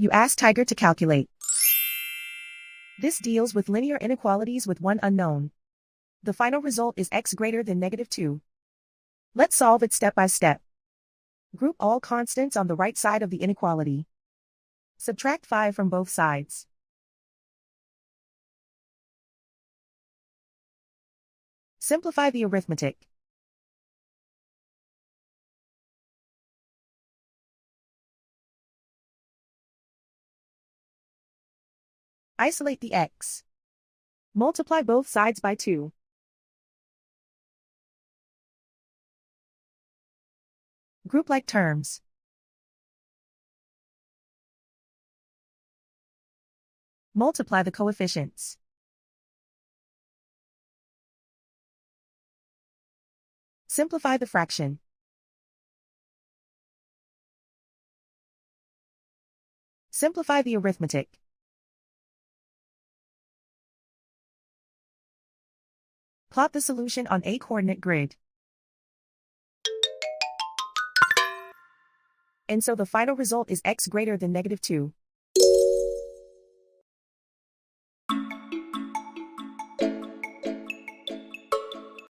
You ask Tiger to calculate. This deals with linear inequalities with one unknown. The final result is x greater than -2. Let's solve it step by step. Group all constants on the right side of the inequality. Subtract 5 from both sides. Simplify the arithmetic. Isolate the x. Multiply both sides by 2. Group like terms. Multiply the coefficients. Simplify the fraction. Simplify the arithmetic. Plot the solution on a coordinate grid. And so the final result is x greater than -2.